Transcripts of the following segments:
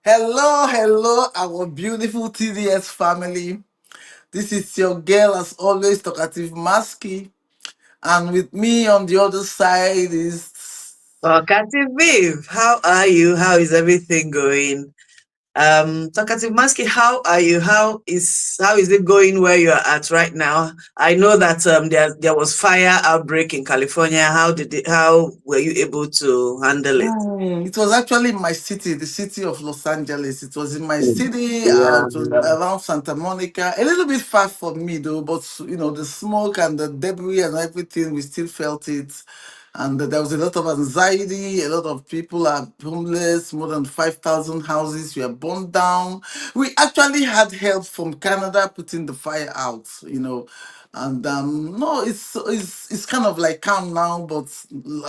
Hello, hello, our beautiful TDS family. This is your girl, as always, Talkative Maski. And with me on the other side is. Talkative Viv, how are you? How is everything going? Talkative Maski, how are you? How is it going where you are at right now? I know that there was fire outbreak in California. How were you able to handle it? It was actually in my city, the city of Los Angeles. It was in my Mm. city, Yeah. it was around Santa Monica, a little bit far from me though, but the smoke and the debris and everything, we still felt it. And there was a lot of anxiety, a lot of people are homeless, more than 5,000 houses were burned down. We actually had help from Canada putting the fire out, and no, it's kind of like calm now, but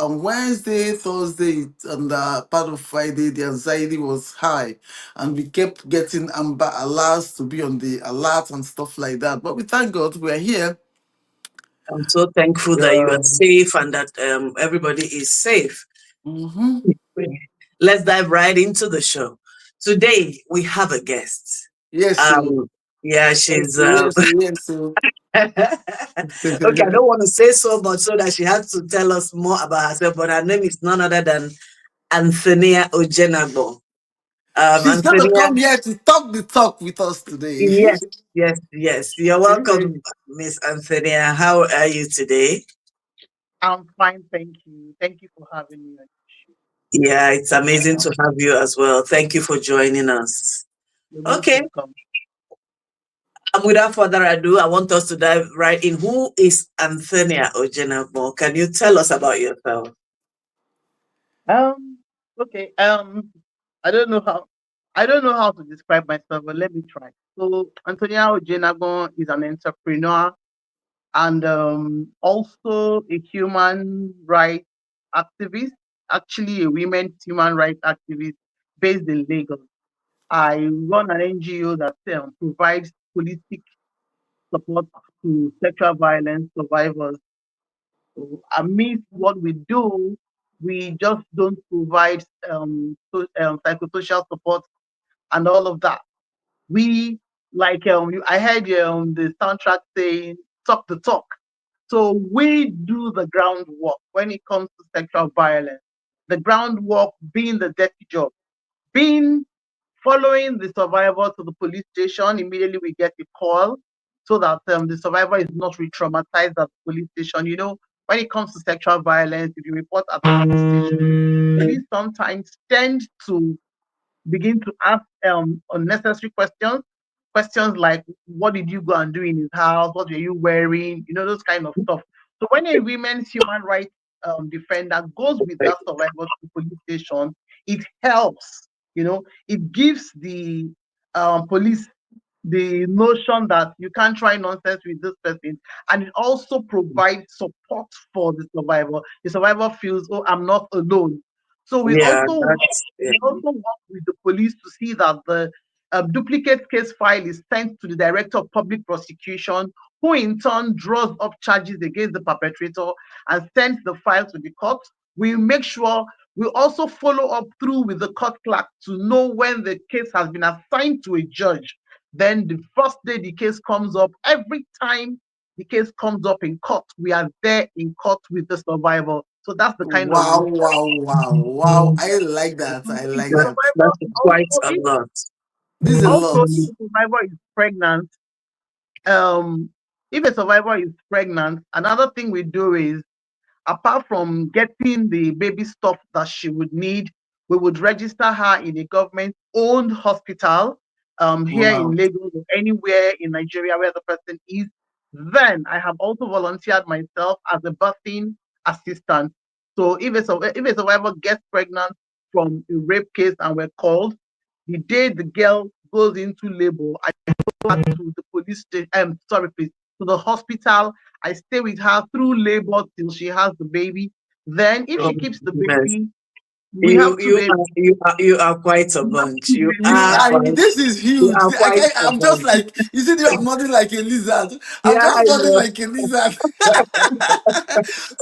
on Wednesday, Thursday, and part of Friday, the anxiety was high, and we kept getting amber alerts to be on the alert and stuff like that. But we thank God we're here. I'm so thankful that you are Yeah. safe and that everybody is safe. Mm-hmm. Let's dive right into the show. Today we have a guest. Yes, so Um, yeah, yes, she's so yes, so yes, so. okay. I don't want to say so much so that she has to tell us more about herself, but her name is none other than Anthonia Ojenagbon. She's gonna Anthonia, come here to talk the talk with us today. yes, yes, yes. You're welcome, Miss Anthonia. How are you today? I'm fine, thank you. Thank you for having me on the show. Yeah, it's amazing to have you as well. Thank you for joining us. You're most Okay. welcome. Without further ado, I want us to dive right in. Who is Anthonia Ojenagbon? Can you tell us about yourself? Um, okay. I don't know how to describe myself, but let me try. So Antonia Ojenagbon is an entrepreneur and also a human rights activist, actually a women's human rights activist based in Lagos. I run an NGO that provides holistic support to sexual violence survivors. So amidst what we do, we just don't provide psychosocial support and all of that. We I heard the soundtrack saying "talk the talk." So we do the groundwork when it comes to sexual violence. The groundwork being the dirty job, being following the survivor to the police station. Immediately we get a call so that the survivor is not re-traumatized at the police station. When it comes to sexual violence, if you report at the police station, police sometimes tend to begin to ask unnecessary questions. Questions like, what did you go and do in his house? What were you wearing? Those kind of stuff. So when a women's human rights defender goes with that survivor to the police station, it helps. It gives the police the notion that you can't try nonsense with this person, and it also provides support for the survivor. The survivor feels, oh, I'm not alone. So we Yeah, also work, that's yeah. we also work with the police to see that the duplicate case file is sent to the director of public prosecution, who in turn draws up charges against the perpetrator and sends the file to the court. We make sure we also follow up through with the court clerk to know when the case has been assigned to a judge. Then the first day the case comes up, every time the case comes up in court, we are there in court with the survivor. So that's the kind of Wow, work. wow, wow, wow. I like that. I If like the that. survivor That's quite also a if lot. This is a also lot. if the survivor is pregnant, um, if a survivor is pregnant, another thing we do is, apart from getting the baby stuff that she would need, we would register her in a government-owned hospital here in Wow. Lagos or anywhere in Nigeria where the person is. Then I have also volunteered myself as a birthing assistant. So if a survivor gets pregnant from a rape case and we're called, the day the girl goes into labor, I go back to the police station, sorry, please, to the hospital. I stay with her through labor till she has the baby. Then, if Oh, she keeps the goodness. baby, We have two babies. You are quite a We have bunch. two You You babies. are are. quite This is you huge. are quite a I'm just bunch. like you see. I'm nodding like a lizard. I'm Yeah, just I nodding know. like a lizard.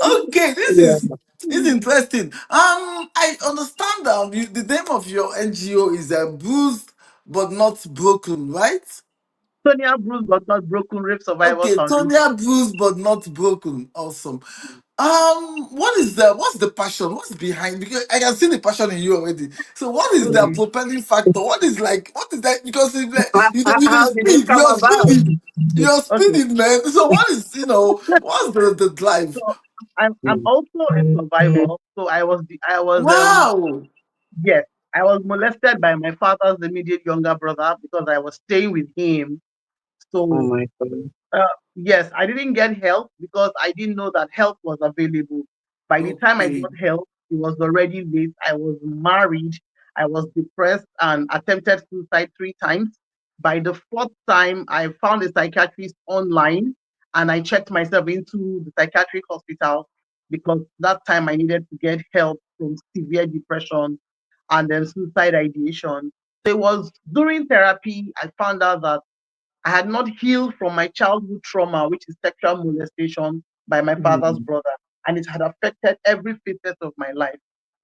Okay, Yeah. this is interesting. I understand that the name of your NGO is bruised but not broken, right? Tonya Bruce but not broken rape survivors Okay, foundation. Tonya bruised but not broken. Awesome. What's the passion? What's behind? Because I can see the passion in you already. So what is the Okay. propelling factor? What is that? Because it's like, with the How did it speed, come about? you're Okay. speeding, man. So what is what's the drive? So I'm also a survivor. So Wow. yes, I was molested by my father's immediate younger brother because I was staying with him. Oh So my God. yes, I didn't get help because I didn't know that help was available. By the time I Okay. got help, it was already late. I was married, I was depressed and attempted suicide 3 times. By the fourth time, I found a psychiatrist online and I checked myself into the psychiatric hospital because that time I needed to get help from severe depression and then suicide ideation. So it was during therapy I found out that I had not healed from my childhood trauma, which is sexual molestation by my father's Mm. brother, and it had affected every facet of my life.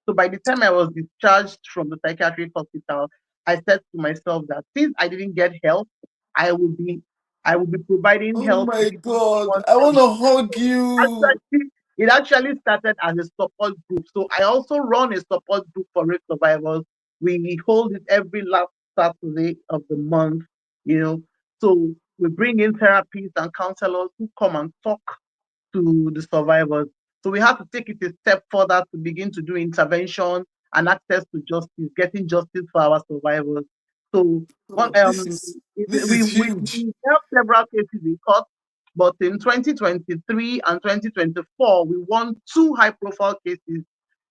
So by the time I was discharged from the psychiatric hospital, I said to myself that since I didn't get help, I would be I would be providing Oh help to my people who God. want I help. want to hug you. Actually, it actually started as a support group. So I also run a support group for rape survivors. We hold it every last Saturday of the month, you know. So we bring in therapists and counselors who come and talk to the survivors. So we have to take it a step further to begin to do intervention and access to justice, getting justice for our survivors. So one, Oh, this we, is we, huge. we have several cases in court, but in 2023 and 2024, we won two high-profile cases.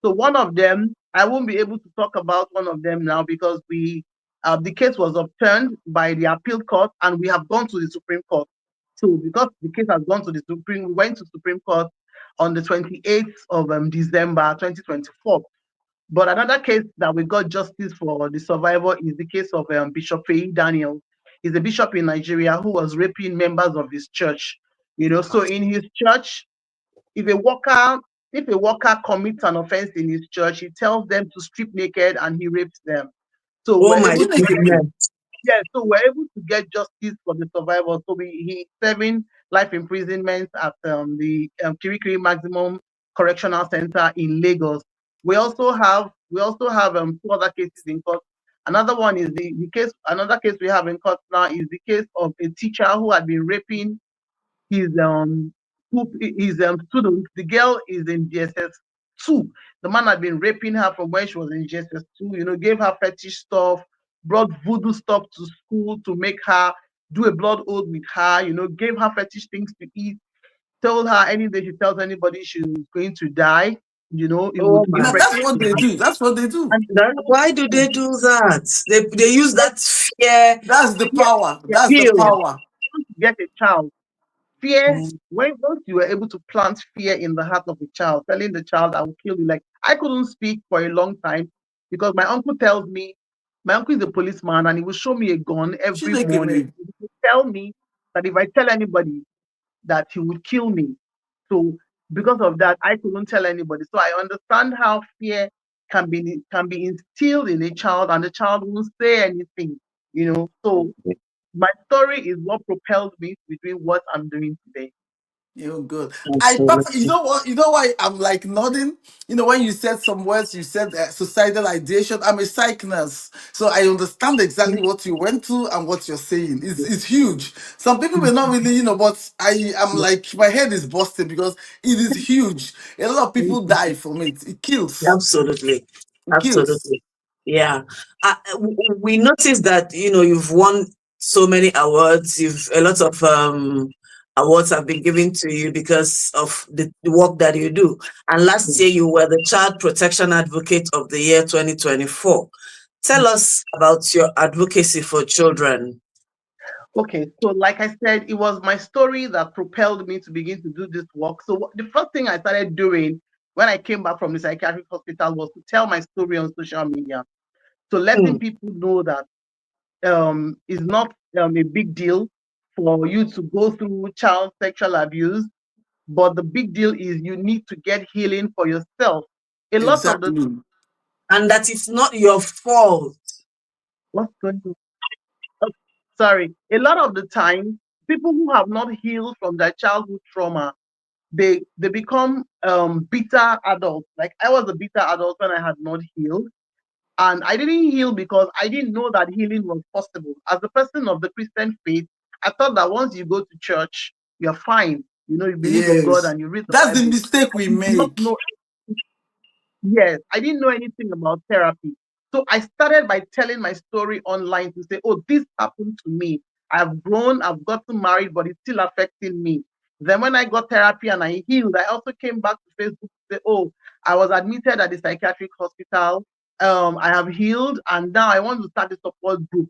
So one of them, I won't be able to talk about one of them now because the case was overturned by the appeal court and we have gone to the Supreme Court. So because the case has gone to the Supreme, we went to Supreme Court on the 28th of December 2024. But another case that we got justice for the survivor is the case of Bishop Faye Daniel. He's a bishop in Nigeria who was raping members of his church. So in his church, if a worker if a worker commits an offense in his church, he tells them to strip naked and he rapes them. So Oh we're my able to Definitely. goodness. Yeah, so we're able to get justice for the survivor. So he's serving life imprisonment at the Kirikiri Maximum Correctional Center in Lagos. We also have two other cases in court. Another one is the case. Another case we have in court now is the case of a teacher who had been raping his student. The girl is in GSS 2. The man had been raping her from when she was in GSS 2. Gave her fetish stuff, brought voodoo stuff to school to make her do a blood oath with her. Gave her fetish things to eat. Told her any day she tells anybody she's going to die. It Oh would my Now that's impregnate what her. they goodness. do. That's what they do. And Why do they do that? They use that fear. That's the yeah, power. yeah, That's the Feel. power. to get a child. Fear, Mm. when once you were able to plant fear in the heart of the child, telling the child, I will kill you. Like, I couldn't speak for a long time because my uncle is a policeman and he will show me a gun every Chineke morning. me. He will tell me that if I tell anybody that he would kill me. So because of that, I couldn't tell anybody. So I understand how fear can be instilled in a child and the child won't say anything. So my story is what propelled me to be doing what I'm doing today. You're good. You Absolutely. know what? You know why I'm like nodding? When you said some words, you said suicidal ideation. I'm a psych nurse, so I understand exactly what you went through and what you're saying. It's huge. Some people may not really, but I am like my head is busted because it is huge. A lot of people die from it. It kills. Absolutely. It kills. Absolutely. Yeah. We noticed that, you've won so many awards. You've a lot of awards have been given to you because of the work that you do. And last year you were the Child Protection Advocate of the year 2024. Tell us about your advocacy for children. Okay, so like I said, it was my story that propelled me to begin to do this work. So the first thing I started doing when I came back from the psychiatric hospital was to tell my story on social media. So letting Mm. people know that is not a big deal for you to go through child sexual abuse, but the big deal is you need to get healing for yourself. A lot of the Exactly. And that it's not your fault. what's going on? Oh, sorry, a lot of the time, people who have not healed from their childhood trauma, they become bitter adults. Like I was a bitter adult when I had not healed. And I didn't heal because I didn't know that healing was possible. As a person of the Christian faith, I thought that once you go to church, you're fine. You know, you believe in God Yes. and you read the That's the Bible. mistake I we did not make. know. Yes, I didn't know anything about therapy. So I started by telling my story online to say, oh, this happened to me. I've grown, I've gotten married, but it's still affecting me. Then when I got therapy and I healed, I also came back to Facebook to say, oh, I was admitted at the psychiatric hospital. I have healed and now I want to start a support group.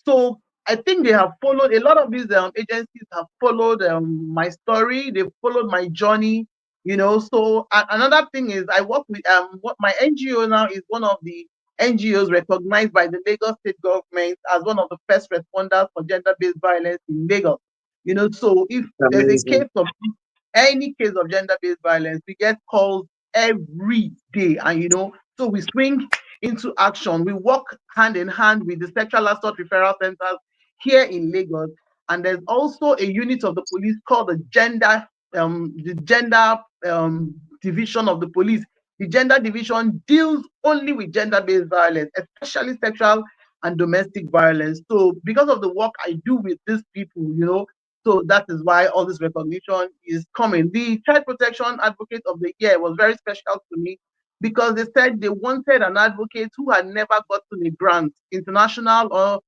So I think they have followed, a lot of these agencies have followed my story, they've followed my journey, you know. So another thing is I work with what my NGO now is one of the NGOs recognized by the Lagos state government as one of the first responders for gender-based violence in Lagos. You know, so if there's a Amazing. case of any case of gender-based violence, we get calls every day, and you know, so we swing into action. We work hand in hand with the sexual assault referral centers here in Lagos, and there's also a unit of the police called the gender division of the police. The gender division deals only with gender-based violence, especially sexual and domestic violence. So because of the work I do with these people, you know, so that is why all this recognition is coming. The Child Protection Advocate of the Year was very special to me because they said they wanted an advocate who had never gotten a grant, international or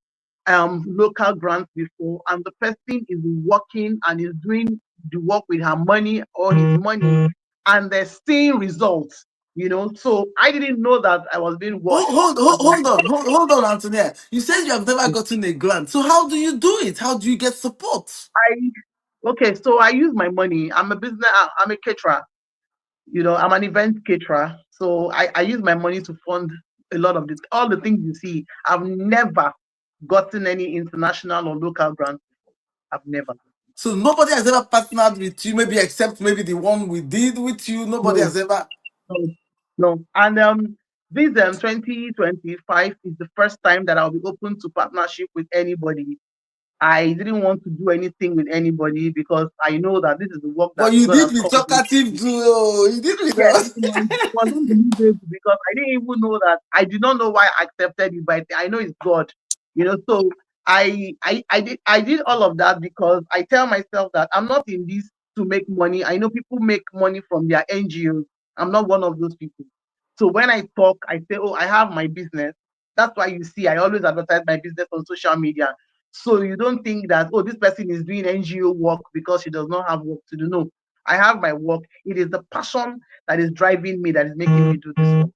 local grants before, and the person is working and is doing the work with her money or his money, and they're seeing results. You know, so I didn't know that I was being watched. Hold on, Antonia. You said you have never gotten a grant. So how do you do it? How do you get support? I okay, so I use my money. I'm a business. I'm a caterer. You know, I'm an event caterer, so I use my money to fund a lot of this. All the things you see, I've never gotten any international or local grants. I've never. So nobody has ever partnered with you, maybe except maybe the one we did with you. Nobody No, has ever. no, no. And this 2025 is the first time that I'll be open to partnership with anybody. I didn't want to do anything with anybody because I know that this is the work But that you God did has with called me talkative to. too. Oh, you did with Yes, us. it was unbelievable because I didn't even know that. I did not know why I accepted it, but I know it's God. You know, so I did all of that because I tell myself that I'm not in this to make money. I know people make money from their NGOs. I'm not one of those people. So when I talk, I say, oh, I have my business. That's why you see I always advertise my business on social media. So you don't think that, oh, this person is doing NGO work because she does not have work to do. No, I have my work. It is the passion that is driving me, that is making me do this work.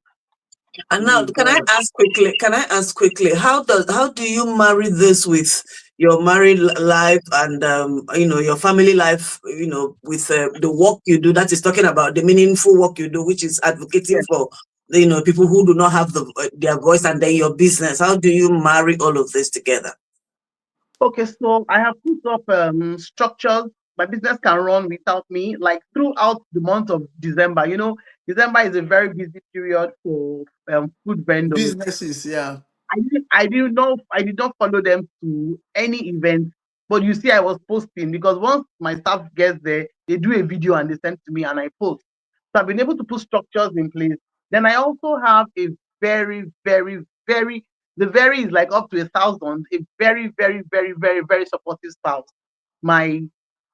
And It now, is can I God. ask quickly? Can I ask quickly? How do you marry this with your married life and your family life? With the work you do. That is talking about the meaningful work you do, which is advocating Yes. for people who do not have their voice, and then your business. How do you marry all of this together? Okay, so I have put up structures. My business can run without me, like throughout the month of December. You know, December is a very busy period for food vendors. Businesses, yeah. I did not follow them to any event, but you see, I was posting because once my staff gets there, they do a video and they send to me and I post. So I've been able to put structures in place. Then I also have a very, very, very, the very is like up to 1,000, a very, very, very, very, very supportive spouse. My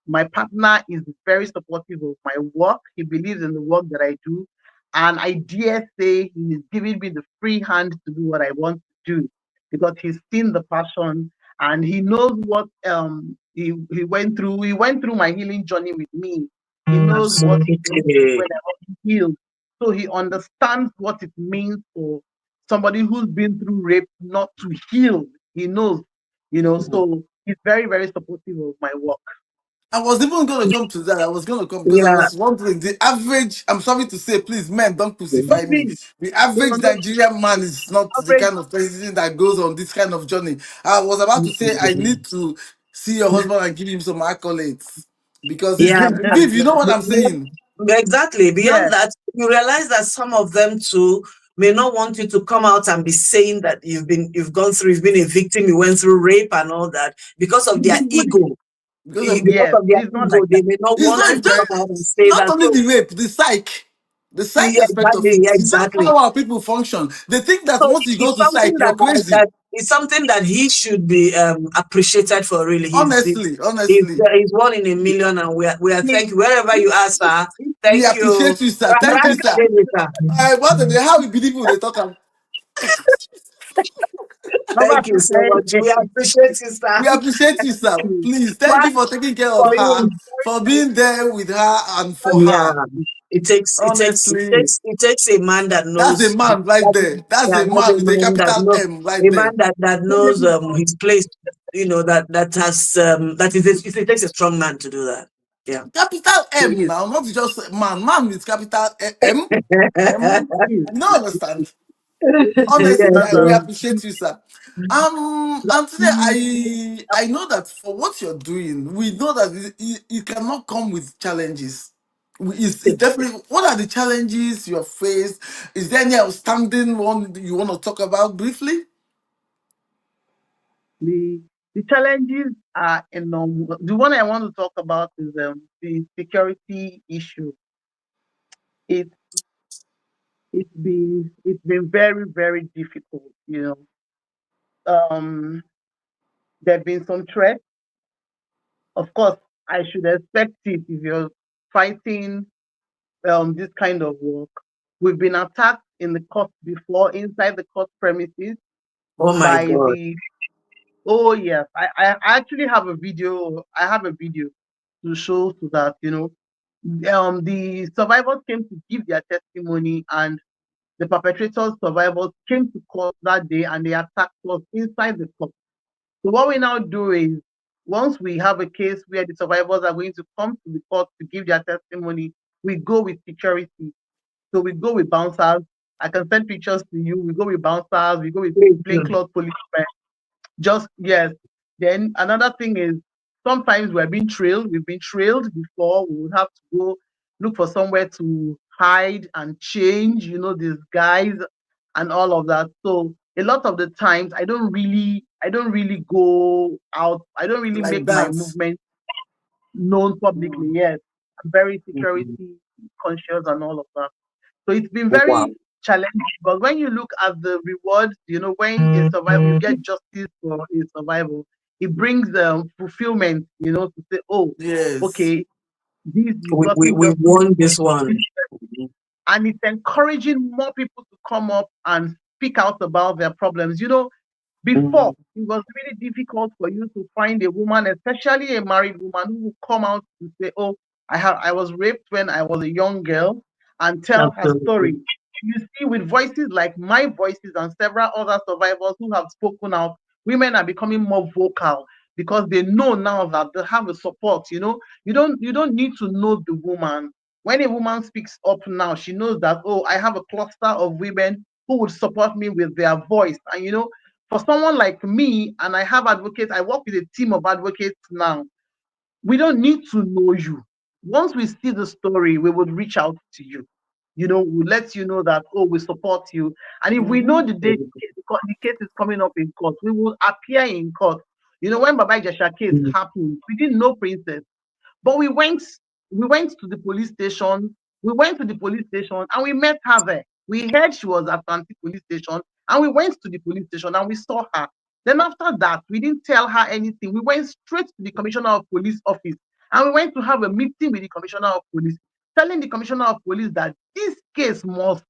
my partner is very supportive of my work. He believes in the work that I do. And I dare say he is giving me the free hand to do what I want to do because he's seen the passion and he knows what he went through. He went through my healing journey with me. He knows what he went through Absolutely. when I was healed. So he understands what it means for somebody who's been through rape not to heal. He knows, so he's very, very supportive of my work. I was even going to come to that. I was going to come because I Yeah. was wondering the average. I'm sorry to say, please, men, don't But crucify me. please, The you average know, Nigerian man is not the average, kind of person that goes on this kind of journey. I was about to say, I need to see your husband and give him some accolades because it's Yeah. been. Viv, you know what I'm saying? Exactly. Beyond yes, that, you realize that some of them too may not want you to come out and be saying that you've gone through, you've been a victim, you went through rape and all that because of their ego. Because of Because yes, of their it's not ego, like that. they may not it's want not you to just come out and say not that. only So the rape, the psych yeah, aspect of exactly, it. yeah, It's just exactly. how our people function. They think that So once you go it's to something psych, you're crazy. that it's something that he should be appreciated for. Really, Honestly, honestly. he's one in a million, and we are He, thank you wherever you are, sir. We Thank you. appreciate you, sir. Thank you, sir. What the how we believe when they talk am. number Thank you to so much. say, We appreciate you, sir. We appreciate you, sir. you. Please, thank But you for taking care of for her, you, for being there with her and for yeah, her. Honestly, it takes a man that that's a knows man right that, there. That's yeah, a that's man a with a man that capital knows M right there. that knows his place. You know that has it takes a strong man to do that. Yeah. Capital M Please, now, not just man. Man with capital M. M. please. You don't understand. Honestly, Yes, Because we sir. appreciate you, sir. And today I know that for what you're doing, we know that it cannot come with challenges. It's definitely. What are the challenges you have faced? Is there any outstanding one you want to talk about briefly? the the challenges are enormous. The one I want to talk about is the security issue. It it's been very very difficult. There've been some threats. Of course, I should expect it if you're fighting this kind of work. We've been attacked in the court before, inside the court premises Oh my by God. the. Oh yes, I actually have a video. I have a video to show to that. The survivors came to give their testimony, and the perpetrators, survivors, came to court that day, and they attacked us inside the court. So what we now do is, once we have a case where the survivors are going to come to the court to give their testimony, we go with security. So we go with bouncers. I can send pictures to you. We go with bouncers. We go with Please do. plainclothes policemen. Just yes. Then another thing is, sometimes we're being trailed. We've been trailed before. We would have to go look for somewhere to hide and change, these guys and all of that. So a lot of the times I don't really go out. I don't really Like make my that. movement known publicly. Mm. Yes. I'm very Mhm. security conscious and all of that. So it's been Wow. very challenging. But when you look at the rewards, when a survivor, you get justice for a survival, it brings fulfillment, to say, oh, Yes. okay, this you've We gotten we justice won for this this. one. Mhm. And it's encouraging more people to come up and speak out about their problems. Before, Mhm. it was really difficult for you to find a woman, especially a married woman, who would come out to say, "Oh, I was raped when I was a young girl," and tell her story. Absolutely. You see, with voices like my voices and several other survivors who have spoken out, women are becoming more vocal because they know now that they have a support. You don't need to know the woman. When a woman speaks up now, she knows that, oh, I have a cluster of women who would support me with their voice. And for someone like me, and I have advocates, I work with a team of advocates now. We don't need to know you. Once we see the story, we would reach out to you. We'll let you know that, oh, we support you. And if we know Mhm. the date the case is coming up in court, we will appear in court. When Baba Jesha case Mhm. happened, we didn't know Princess. But we went to the police station. We went to the police station and we met her there. We heard she was at Anti police station and we went to the police station and we saw her. Then after that, we didn't tell her anything. We went straight to the commissioner of police office and we went to have a meeting with the commissioner of police, telling the commissioner of police that this case must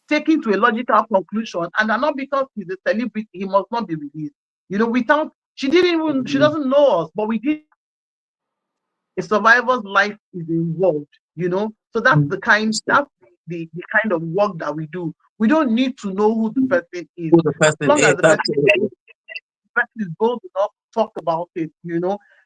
take it to a logical conclusion, and that not because he's a celebrity, he must not be released. Without she Mhm. doesn't know us, but we did a survivor's life is involved. So that's Mhm. the kind So that's the kind of work that we do. We don't need to know who the mhm. person is. Who the As person long is? as the person Absolutely. is bold enough to talk about it.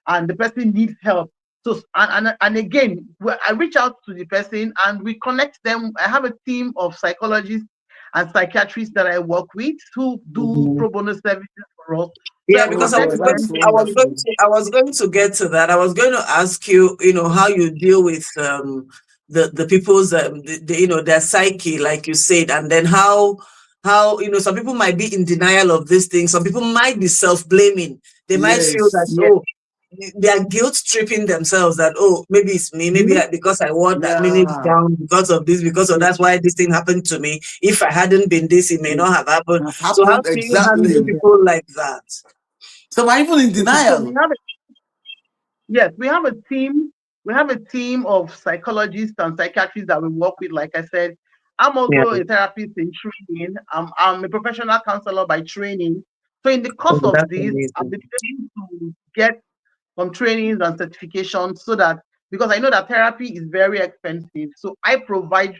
and the person needs help. So and again, I reach out to the person and we connect them. I have a team of psychologists and psychiatrists that I work with who do Mhm. pro bono services for us. So I Yeah, Oh because I connect God, was going that's them. to, I was going wonderful. to, I was going to get to that. I was going to ask you, how you deal with the people's their psyche, like you said, and then how some people might be in denial of this thing. Some people might be self-blaming. They might feel that, Yes. Yes, they are guilt tripping themselves that, maybe it's me, maybe you, because I wore that many Yeah. down because of this, because of yes, that's why this thing happened to me. If I hadn't been this, it may yes, not have happened. Has So how happened do you handle exactly. yes. people like that? So I'm even in Okay, so we denial. have yes, we have a team. We have a team of psychologists and psychiatrists that we work with. Like I said, I'm Yeah, also a therapist in training. I'm a professional counselor by training. So in the course oh, of that's this, I've amazing. been able to get some trainings and certifications so that because I know that therapy is very expensive. So I provide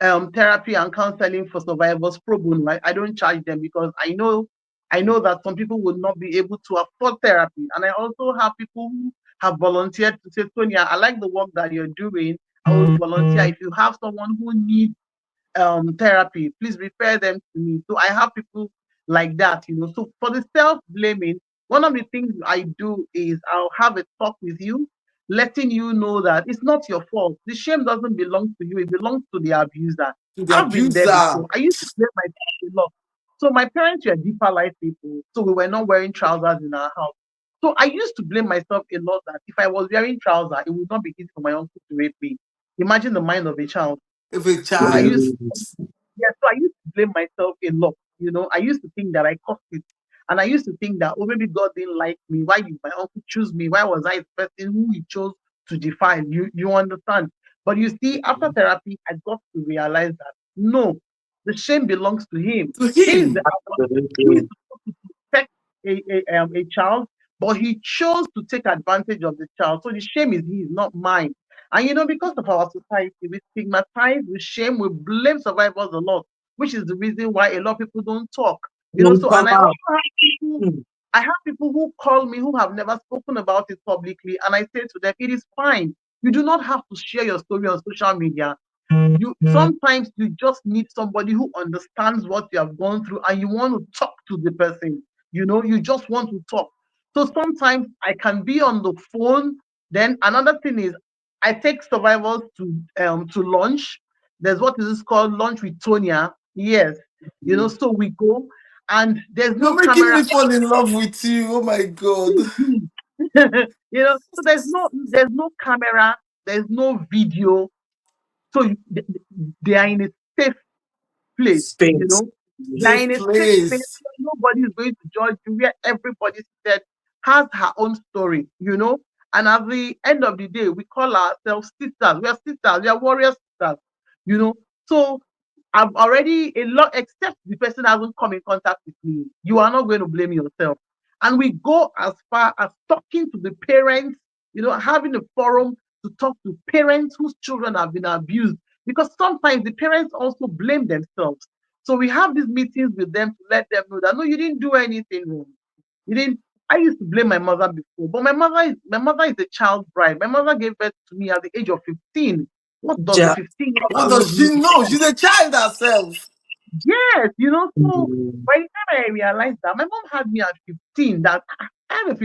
therapy and counseling for survivors pro bono. I don't charge them because I know that some people will not be able to afford therapy. And I also have people who have volunteered to say, Tonya, I like the work that you're doing. I will volunteer. If you have someone who needs therapy, please refer them to me. So I have people like that. So for the self-blaming, one of the things I do is I'll have a talk with you, letting you know that it's not your fault. The shame doesn't belong to you, it belongs to the abuser. To the I've been there abuser. before. I used to blame myself a lot. So my parents were deeper life people, so we were not wearing trousers in our house. So I used to blame myself a lot that if I was wearing trousers, it would not be easy for my uncle to rape me. Imagine the mind of a child. If a So I used child. Yeah, so I used to blame myself a lot. I used to think that I caused it. And I used to think that, oh, maybe God didn't like me. Why did my uncle choose me? Why was I the person who he chose to define? You understand? But you see, after therapy, I got to realize that no, the shame belongs to him. To He is the him. adult who is Absolutely. supposed to protect a child, but he chose to take advantage of the child. So the shame is his, not mine. And because of our society, we stigmatize, we shame, we blame survivors a lot, which is the reason why a lot of people don't talk. Don't So come and I also out. have people, Mm. I have people who call me who have never spoken about it publicly, and I say to them, it is fine. You do not have to share your story on social media. You sometimes you just need somebody who understands what you have gone through and you want to talk to the person. You just want to talk. So sometimes I can be on the phone. Then another thing is I take survivors to lunch. There's what is this called lunch with Tonia. Yes. So we go and there's You're no making camera. me fall in love with you. Oh my God. So there's no camera, there's no video. So they are in a safe place, you Space. know. They are Safe in a safe place place. where nobody is going to judge you, where everybody said has her own story. And at the end of the day, we call ourselves sisters. We are sisters, we are warrior sisters. So I've already a lot, except the person hasn't come in contact with me. You are not going to blame yourself. And we go as far as talking to the parents, having a forum to talk to parents whose children have been abused. Because sometimes the parents also blame themselves. So we have these meetings with them to let them know that no, you didn't do anything wrong. You didn't. I used to blame my mother before, but my mother is a child bride. My mother gave birth to me at the age of 15. What does a Ja. 15-year-old What girl does she know? know? She's a child herself. Yes. So Mm. by the time I realized that my mom had me at 15, that I have a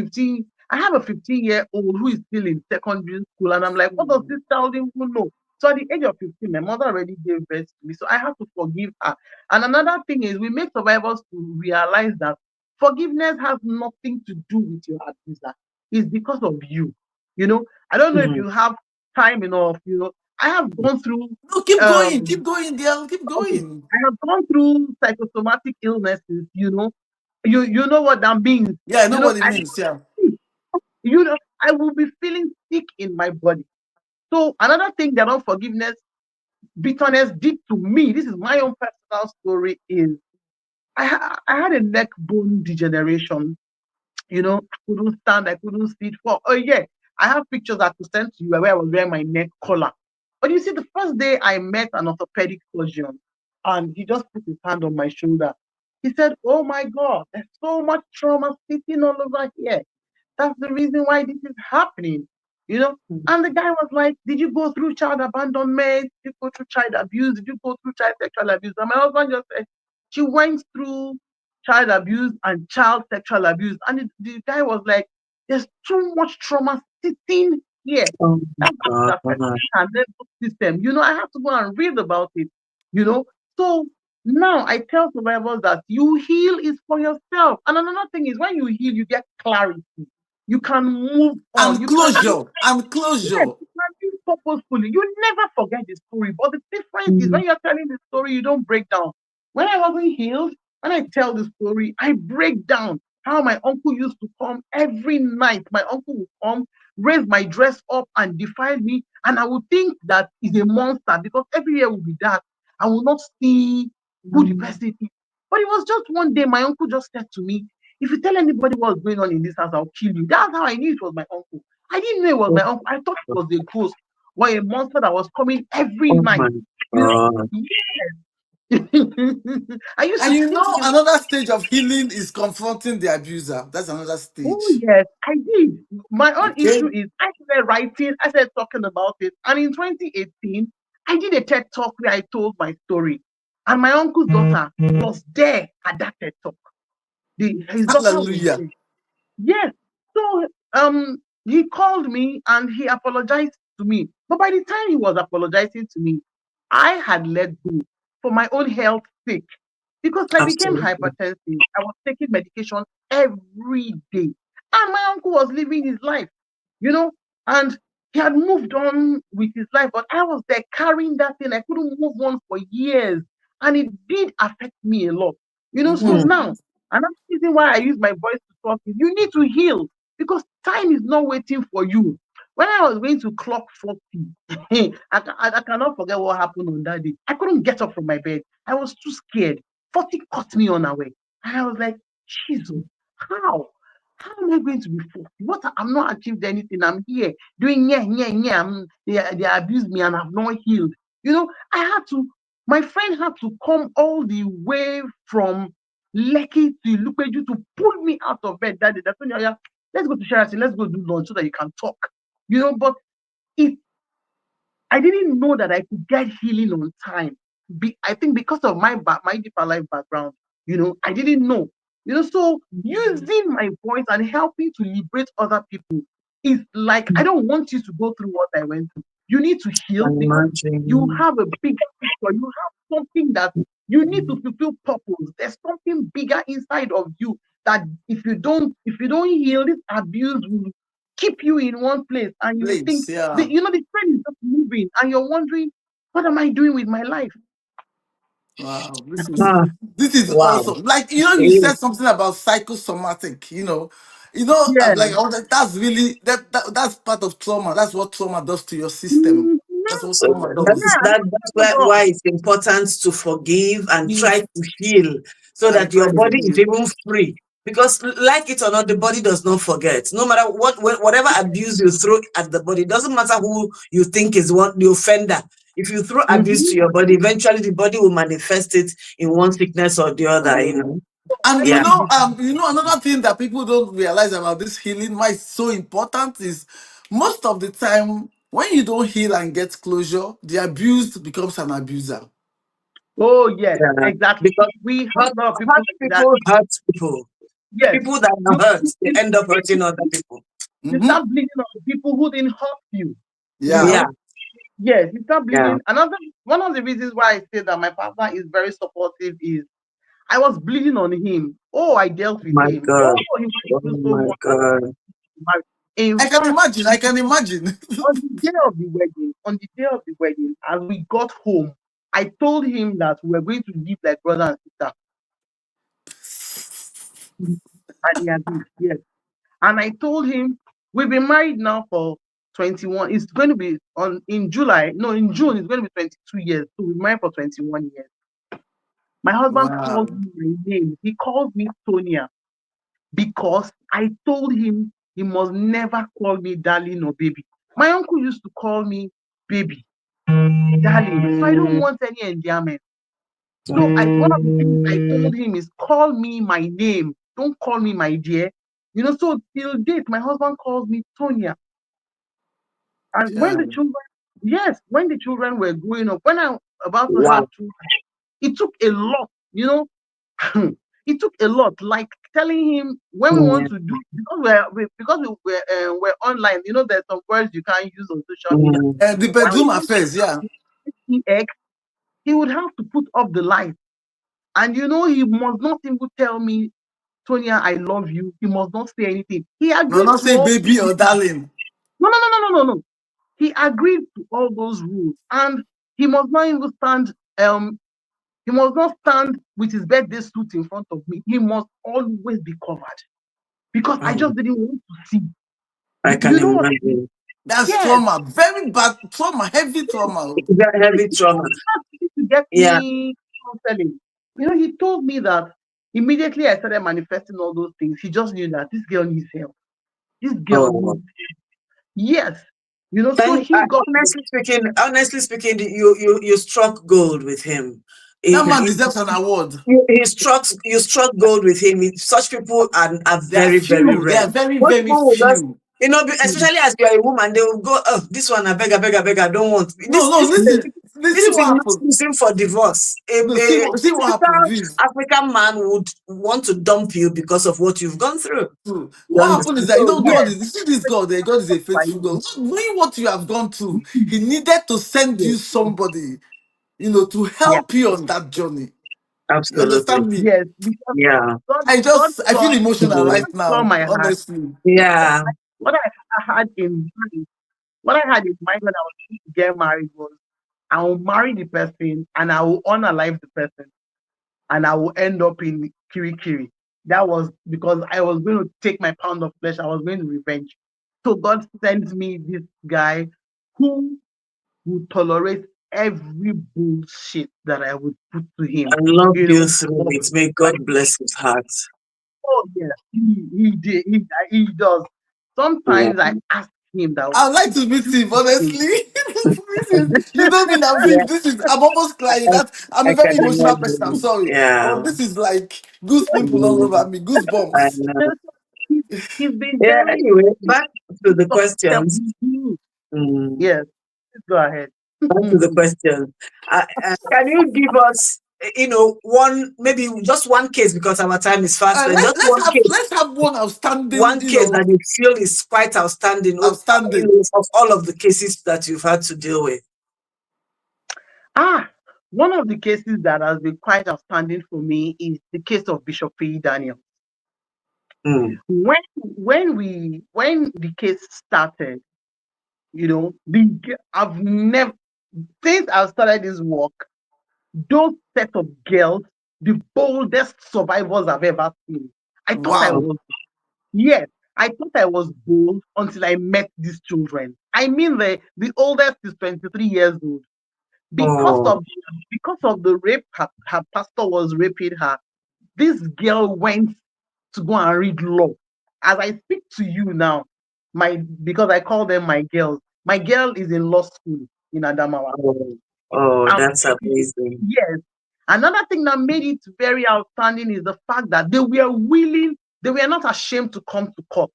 15-year-old who is still in secondary school, and I'm like, what does this child even know? So at the age of 15, my mother already gave birth to me, so I have to forgive her. And another thing is, we make survivors to realize that forgiveness has nothing to do with your abuser. It's because of you. You know, I don't know if Mm. you have time enough. I have gone through No, keep going. um Keep going, girl. Keep okay, going. I have gone through psychosomatic illnesses. You know what that means. Yeah, I know You know, what it I means. Yeah. I will be feeling sick in my body. So another thing that unforgiveness, bitterness did to me, this is my own personal story, is I had a neck bone degeneration. I couldn't stand, I couldn't sit for a year. I have pictures I could send to you where I was wearing my neck collar. But you see, the first day I met an orthopedic surgeon and he just put his hand on my shoulder. He said, oh my God, there's so much trauma sitting all over here. That's the reason why this is happening. You know? And the guy was like, did you go through child abandonment? Did you go through child abuse? Did you go through child sexual abuse? And my husband just said, she went through child abuse and child sexual abuse. And the guy was like, there's too much trauma sitting here. Oh my That's God. the and nervous system. I have to go and read about it. You know, so now I tell survivors that you heal is for yourself. And another thing is when you heal, you get clarity. You can move on. And You can live, closure. And yes, closure. you can live purposefully. You never forget the story. But the difference is Mm, when you're telling the story, you don't break down. When I wasn't healed, when I tell the story, I break down how my uncle used to come every night. My uncle would come, raise my dress up and defile me. And I would think that he's a monster because every year will be dark. I will not see who the mm, person is. But it was just one day my uncle just said to me, if you tell anybody what's going on in this house, I'll kill you. That's how I knew it was my uncle. I didn't know it was oh my uncle. I thought it was a ghost or a monster that was coming every oh night. my You God. know, yes. I used And to you think know, it was, another stage of healing is confronting the abuser. That's another oh stage. yes, I did. My own issue Okay? is I started writing, I started talking about it. And in 2018, I did a TED talk where I told my story. And my uncle's daughter was there at that TED talk. His daughter was Hallelujah. there. Yes. So he called me and he apologized to me. But by the time he was apologizing to me, I had let go for my own health sake. Because I became Absolutely. hypertensive. I was taking medication every day. And my uncle was living his life, you know, and he had moved on with his life, but I was there carrying that thing. I couldn't move on for years. And it did affect me a lot. So Mm, now another reason why I use my voice to talk is you need to heal because time is not waiting for you. When I was going to clock 40, I cannot forget what happened on that day. I couldn't get up from my bed. I was too scared. 40 caught me unaware. And I was like, Jesus, how? How am I going to be 40? What? I'm not achieved anything. I'm here doing yeah, yeah, yeah. They abused me and I've not healed. I had to, my friend had to come all the way from Lekki to Lupeju to pull me out of bed that day. That's when, yeah, let's go to Sheraton, let's go do lunch so that you can talk. But it I didn't know that I could get healing on time. I think because of my deeper life background, I didn't know. So using my voice and helping to liberate other people is like I don't want you to go through what I went through. You need to heal can because you imagine. have a bigger picture. You have something that you need to fulfill purpose. There's something bigger inside of you that if you don't heal, this abuse will keep you in one place and you think Place, yeah. the train is just moving and you're wondering, what am I doing with my life? Wow, Ah, this is wow. awesome. Like you Really? said something about psychosomatic. Yes. like that's really that's part of trauma. That's what trauma does to your system. Mhm. That's what So trauma that's does. Yeah, that's it why does. it's important to forgive and Mm, try to heal so And that your try to body is heal. even free. Because like it or not, the body does not forget. No matter whatever abuse you throw at the body, it doesn't matter who you think is the offender. If you throw abuse mhm. to your body, eventually the body will manifest it in one sickness or the other. And Let Yeah. me give you some. another thing that people don't realize about this healing, why it's so important, is most of the time when you don't heal and get closure, the abused becomes an abuser. Oh yes, Yeah. exactly. Because We have hurt, a lot of people hurt like that. people hurt people. Yes. People that You are hurt, you, they you, end up you hurting other people. you Hmm. start bleeding on the people who didn't hurt you. You Yeah. Yeah. know. Yes, you start Yeah. bleeding. Another one of the reasons why I say that my partner is very supportive is I was bleeding on him. Oh, I dealt with My him. Oh, God. he went Oh through so my much. God. In I can fact, imagine. I can imagine. on the day of the wedding, as we got home, I told him that we were going to live like brother and sister, and he agreed. Yes, and I told him we've been married now for 21. It's going to be on in July. No, in June it's going to be 22 years. So we're married for 21 years. My husband called Wow. me my name. He called me Tonia because I told him he must never call me darling or baby. My uncle used to call me baby, darling. So I don't want any endearment. So one of the things I told him is call me my name. Don't call me my dear. So till date, my husband calls me Tonya. And when Yeah. the children, yes, when the children were growing up, when I'm about to have Wow. children, it took a lot. It took a lot. Like telling him when we want Mm, to do, because we're online. There's some words you can't use on social media. mm. The When we bedroom want affairs, yeah. to EX, he would have to put up the light, and he must not even tell me, Tonya, I love you. He must not say anything. He No, agreed not to say all. baby or darling. No, no, no, no, no, no, no. He agreed to all those rules, and he must not even stand. He must not stand with his birthday suit in front of me. He must always be covered because I Wow. just didn't want to see. I You can know what? I mean? imagine. That's Yes, trauma. Very bad trauma. Heavy trauma. It's a he heavy trauma. started to get Yeah. me counseling. He told me that immediately I started manifesting all those things. He just knew that this girl needs help. This girl Oh. needs, yes. So he got the, Honestly speaking, you struck gold with him. That man He, deserves an award. you struck gold with him. Such people are They are very, very few. They rare. are very, Most very people will just, few. especially as you are a woman, they will go, oh, this one, I beg, I don't want. No, no, listen. This Listen is what enough happened. reason for divorce. No, A see what happened. typical This. African man would want to dump you because of what you've gone through. So You what happened is understand? that So God yes, is, you see this God, God is a faithful God. Knowing what you have gone through, He needed to send yeah, you somebody, to yeah, help you on that journey. You absolutely. understand me? yes, because Yeah. I saw feel emotional Mhm. right saw now, my heart. honestly. Yeah. What I had in mind, what I had in mind when I was going to get married was I will marry the person and I will honor life the person and I will end up in Kirikiri. That was because I was going to take my pound of flesh. I was going to revenge. So God sends me this guy who would tolerate every bullshit that I would put to him. And love You you know, through of it. May like, God bless his heart. oh yeah, he did, he does. Yeah. Sometimes I ask him that, I'd like "Please, to meet do him, this honestly. You know me now, Yeah. this is, I'm almost crying. I, I'm a I very can emotional person, I'm imagine. sorry. Yeah. Oh, this is like goose pimple all over Mm, me, I goosebumps. know. he's, he's been Yeah. very Anyway, back to the questions. supportive." Mm, Yes, please go ahead. back to the questions. Can you give us, one, maybe just one case, because our time is fast, and just Let's have one outstanding, one case that you feel is quite outstanding, outstanding. of all of the cases that you've had to deal with. One of the cases that has been quite outstanding for me is the case of Bishop Faye Daniel. Mm. When the case started, I've never, since I started this work, those set of girls, the boldest survivors I've ever seen. I thought I Wow. was, yes, I thought I was bold until I met these children. I mean, the oldest is 23 years old. Because Oh, of because of the rape, her pastor was raping her. This girl went to go and read law. As I speak to you now, because I call them my girls. My girl is in law school in Adamawa. oh, oh, Um, that's amazing. yes. Another thing that made it very outstanding is the fact that they were willing, they were not ashamed to come to court.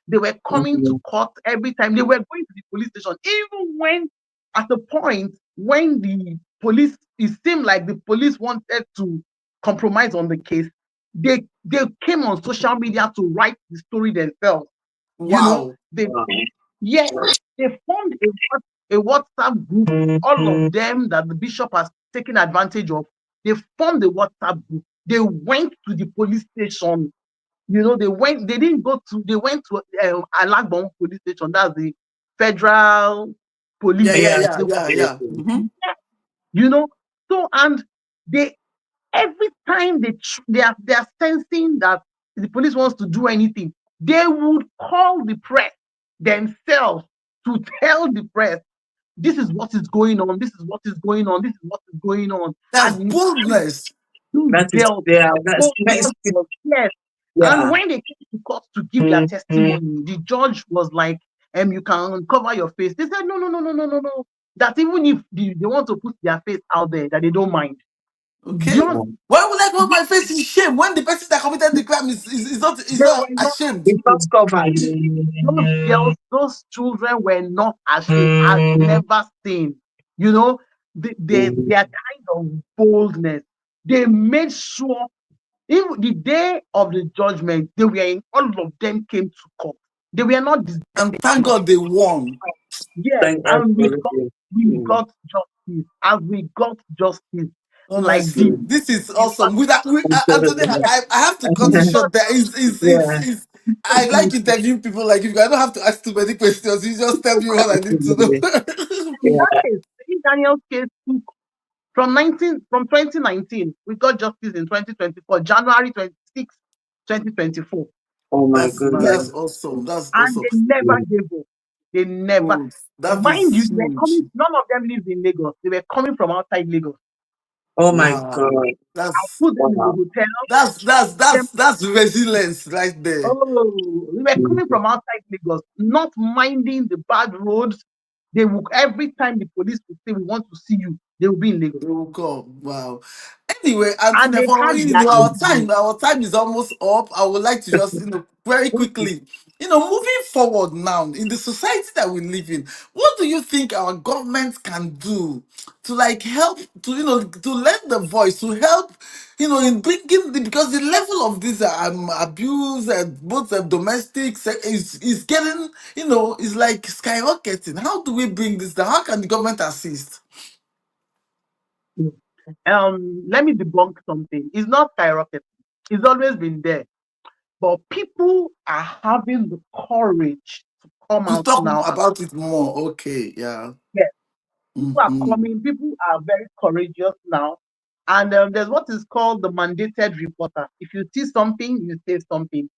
They were coming to Mhm. court every time. They were going to the police station, even when at the point when it seemed like the police wanted to compromise on the case, they came on social media to write the story themselves. Wow. They Wow. Yes, they formed a WhatsApp group, all of them that the bishop has taken advantage of. They formed a WhatsApp group. They went to the police station. They went to Alagbon police station. That's the federal Yeah, police. yeah, Yes, yeah, They, yeah, yeah. absolutely. you know, and they every time they are sensing that the police wants to do anything, they would call the press themselves to tell the press, this is what is going on, this is what is going on, this is what is going on. That's And in fact, boldness. those That is girls, there. That's those girls was, yes. And yeah. when they came to court to give their testimony, the judge was like, you can cover your face. They said, no, no, no, no, no, no, no. That even if they want to put their face out there, that they don't mind. Okay. Just Why would I cover my face in shame when the person that committed the crime is they not were not ashamed? It's not covered. those girls, those children were not ashamed. I've never seen, you know, their kind of boldness. They made sure, even the day of the judgment, they were in, all of them came to court. They were not And thank disbanded. God they won. Yes, Thank and absolutely. we got justice. As we got justice, like Honestly, this, this is in awesome. With that, Anthony, Incredible. I have to cut it short. There Yeah. is. I like interviewing people like you. I don't have to ask too many questions. You just tell me what I need to Absolutely. know. in that Yeah. case, in Daniel's case, took from 2019, we got justice in 2024, January 26, 2024. Oh my Yes, That's goodness. awesome. That's and awesome. they never gave up. They never, Oh, that mind you, is they were huge. coming. None of them lived in Lagos. They were coming from outside Lagos. Oh my Wow. God. I That's put them in the Wow. hotel. Them, that's resilience right there. we were coming Mhm. from outside Lagos, not minding the bad roads. They would every time the police would say we want to see you, they will be in Lagos, They will come. Wow. Anyway, and Anthony, they for had their agents. our time is almost up. I would like to just, very Okay. quickly, moving forward now in the society that we live in, what do you think our government can do to like help to to lend the voice to help in bringing because the level of this abuse both domestic is getting is like skyrocketing. How do we bring this down? How can the government assist? Let me debunk something. It's not skyrocketing. It's always been there. But people are having the courage to come To out talk now and about it more. Okay, yeah. yes, people are Mm-hmm. coming, people are very courageous now. And there's what is called the mandated reporter. If you see something, you say something.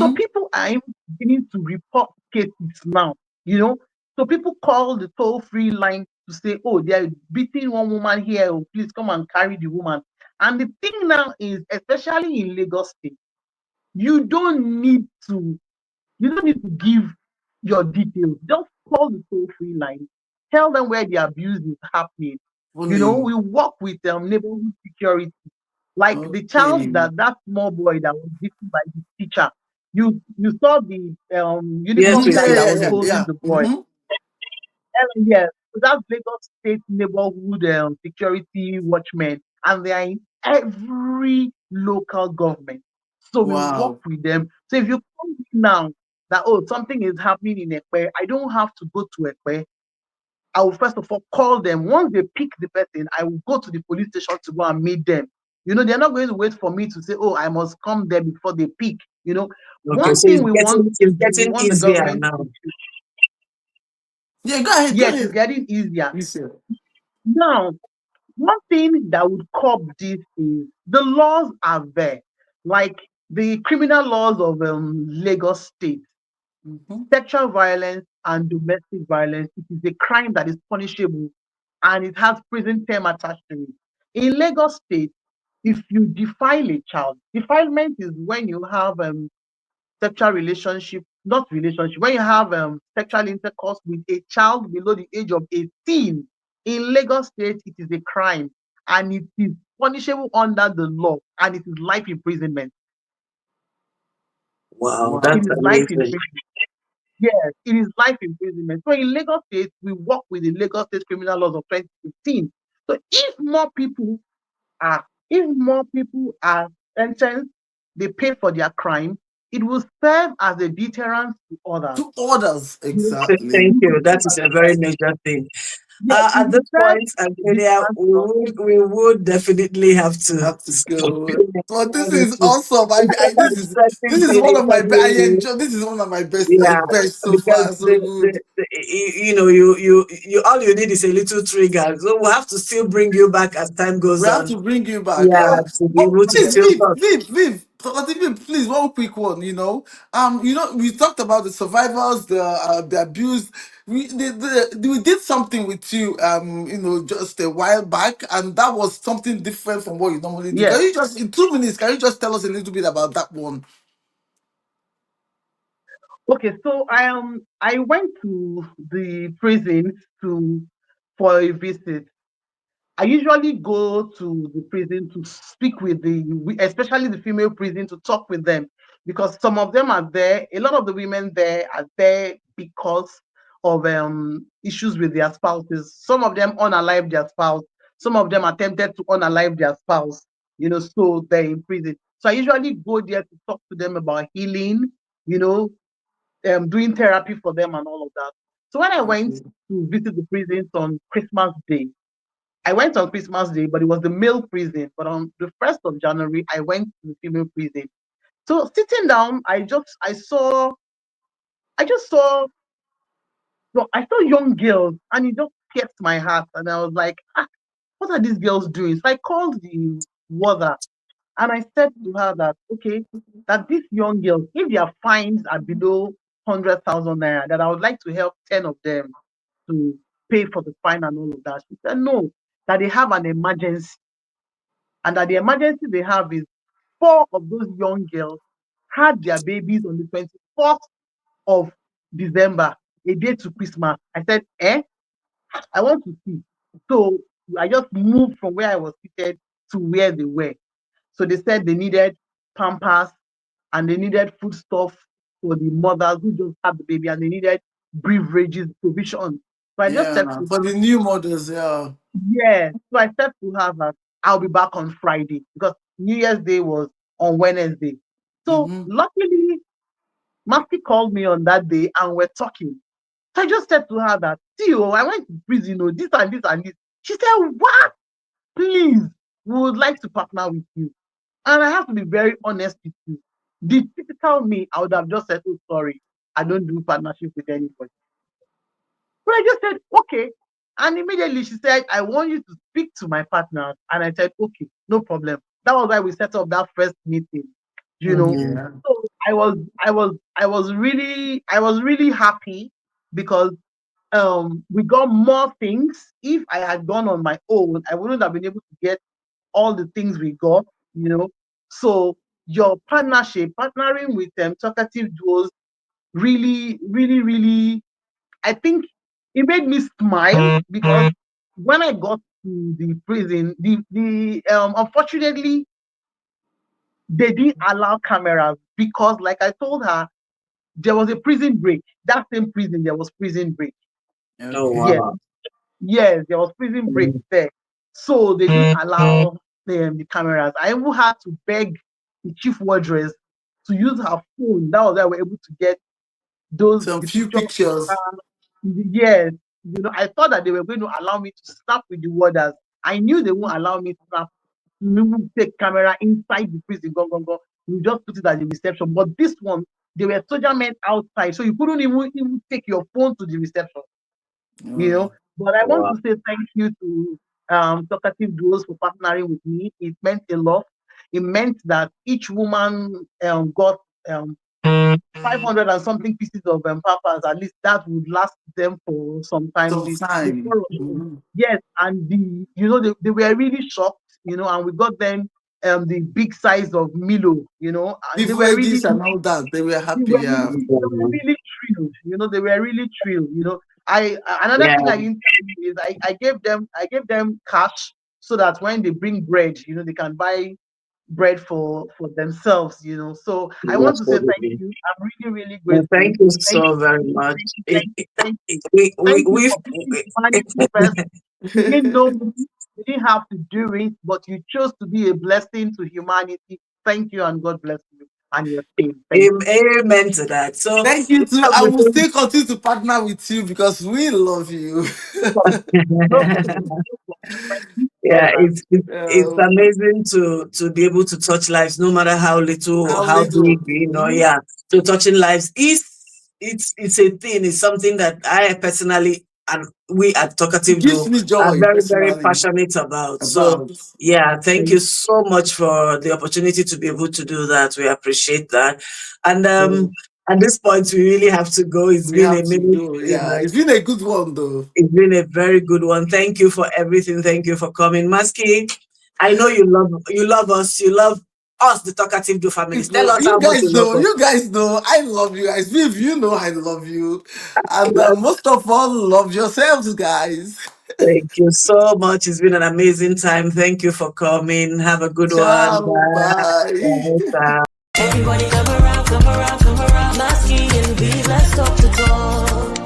So Mm-hmm. people are even beginning to report cases now, you know. So people call the toll-free line to say, oh, they're beating one woman here, oh, please come and carry the woman. And the thing now is, especially in Lagos State, you don't need to you don't need to give your details. Just call the toll free line. Tell them where the abuse is happening. Only We work with neighborhood security. Like the child okay. that small boy that was beaten by his teacher. You saw the Yes, uniform we Mm-hmm. Yeah, guy did. that yeah, was yeah, Mm. holding yeah. the boy. Mm-hmm. Yes, so that's Lagos State neighborhood security watchmen, and they are in every local government. So we work Wow. with them. So if you come now that oh something is happening in Ekpe, I don't have to go to Ekpe. I will first of all call them. Once they pick the person, I will go to the police station to go and meet them. They're not going to wait for me to say, oh, I must come there before they pick. Okay, One so thing we want to it's do, we getting want the easier government now. to do. Yeah, go ahead, go Yes, it's ahead. getting easier. You said. Now, one thing that would curb this is the laws are there, like the criminal laws of Lagos State, Mm-hmm. sexual violence and domestic violence. It is a crime that is punishable and it has prison term attached to it. In Lagos State, if you defile a child, defilement is when you have sexual relationship, not relationship, when you have sexual intercourse with a child below the age of 18, in Lagos State, it is a crime and it is punishable under the law and it is life imprisonment. Wow, It that's Wow. is life amazing. imprisonment. Yes, it is life imprisonment. So in Lagos State, we work with the Lagos State criminal laws of 2015. So if more people are sentenced, they pay for their crime, it will serve as a deterrent to others. To orders, exactly. Thank It will you. That serve is as a a very major thing. yes, it At will this serve point, as a Antonia, deterrent to others. we would definitely have to Have to stop. go. But this Honestly, is awesome. interesting This is thing one of my I interviewing you. enjoy. This is one of my best Yeah, best so because far. So good. you all you need is a little trigger. So we'll have to still bring you back as time We goes have on. to bring you back. Yeah, to be Oh, able to please, Okay. still talk. Viv, please, one quick one. We talked about the survivors, the abuse. We did something with you, just a while back, and that was something different from what you normally do. Can Yes. you just, in 2 minutes, can you just tell us a little bit about that one? Okay. So I went to the prison to for a visit, I usually go to the prison to speak with especially the female prison, to talk with them, because some of them are there. A lot of the women there are there because of issues with their spouses. Some of them unalive their spouse. Some of them attempted to unalive their spouse. So they're in prison. So I usually go there to talk to them about healing. You know, doing therapy for them and all of that. So when I went Okay. to visit the prisons on Christmas Day, I went on Christmas Day, but it was the male prison. But on the 1st of January, I went to the female prison. So sitting down, I just saw, no, I saw young girls, and it just pierced my heart. And I was like, what are these girls doing? So I called the warder, and I said to her that, okay, that these young girls, if their fines are below 100,000 naira, that I would like to help 10 of them to pay for the fine and all of that. She said, no, that they have an emergency, and that the emergency they have is four of those young girls had their babies on the 24th of December, a day to Christmas. I said, I want to see. So I just moved from where I was seated to where they were. So they said they needed pampers, and they needed foodstuff for the mothers who just had the baby, and they needed beverages provision. So I just said Yeah, to for the new models, yeah. yeah. So I said to her that I'll be back on Friday, because New Year's Day was on Wednesday. So Mm-hmm. luckily, Maski called me on that day and we're talking. So I just said to her that, see, oh, I went to prison, this and this and this. She said, what? Please, we would like to partner with you. And I have to be very honest with you. The typical me, I would have just said, oh, sorry, I don't do partnership with anybody. So I just said, okay. And immediately she said, I want you to speak to my partners. And I said, okay, no problem. That was why we set up that first meeting, you know. Mm. Yeah. So I was really happy, because we got more things. If I had gone on my own, I wouldn't have been able to get all the things we got. So your partnering with talkative duos, really, really, really, I think it made me smile, because when I got to the prison, the unfortunately they didn't allow cameras, because, like I told her, there was a prison break. That same prison, there was prison break. Oh, Yes, Okay. wow. yes, there was prison break Mm. there. So they didn't allow the cameras. I even had to beg the chief wardress to use her phone. That was how we were able to get Some the few picture of pictures. her. Yes, I thought that they were going to allow me to snap with the warders. I knew they won't allow me to snap. We will take camera inside the prison. Go, go, go. You just put it at the reception. But this one, they were soldier men outside, so you couldn't even take your phone to the reception. you Oh, know. But I want Wow. to say thank you to Talkative Duos for partnering with me. It meant a lot. It meant that each woman got um, 500 and something pieces of pampers. At least that would last them for some time. some The time. four of them. Mhm. Yes, and they were really shocked, and we got them the big size of Milo, and Beverages and all that. They were they happy. were Yeah. really, they were really thrilled. They were really thrilled. I Another Yeah. thing I didn't tell you is I gave them cash, so that when they bring bread, they can buy bread for themselves. So I want to say thank Absolutely. you. I'm really, really Well, grateful. thank you Thank so very you, much. thank you, thank you, thank you. We, Thank you we've for putting humanity first. You didn't know me, you didn't have to do it, but you chose to be a blessing to humanity. Thank you, and God bless you and your team. Thank amen to that. So, Thank you too. well, I will still continue to partner with you because we love you. you. No problem. No problem. Thank you so yeah, much. it's um, amazing to be able to touch lives, no matter how little or how how big, little. yeah. So touching lives is it's a thing. It's something that I personally and we at It Talkative gives do me are joy very very personally passionate about. So about. yeah, thank Thank you so much for the opportunity to be able to do that. We appreciate that. And So at this point, we really have to go. It's we been have a to minute. go. Yeah, it's been a good one though. It's been a very good one. Thank you for everything. Thank you for coming. Maski, I know you love us. You love us, the Talkative Do families. Tell People, us how much you love us. you guys know, I love you guys. Viv, you know I love you. And Love most of all, love yourselves, guys. Thank you so much. It's been an amazing time. Thank you for coming. Have a good one. Ciao, Bye. bye. Bye. Everybody come around, come around, come around. Masky and beef, let's talk the talk.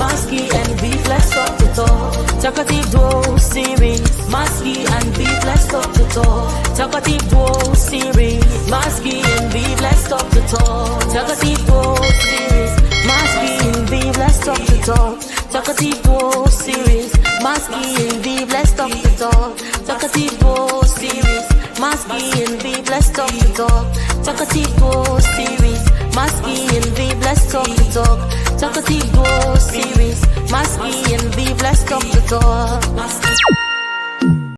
Masky and beef, let's talk the talk. Talkative Duo series. Masky and beef, let's talk the talk. Talkative Duo series. Masky and beef, let's talk the talk. Talkative Duo series. Masky and beef, let's talk the talk. Talkative Duo series. Masky and beef, let's talk the talk. Talkative Duo series. Masky and beef, let's talk the talk. Talkative Duo series. Masky and beef, let's talk the talk. Talkative Duo series. Masky and beef, let's talk the talk.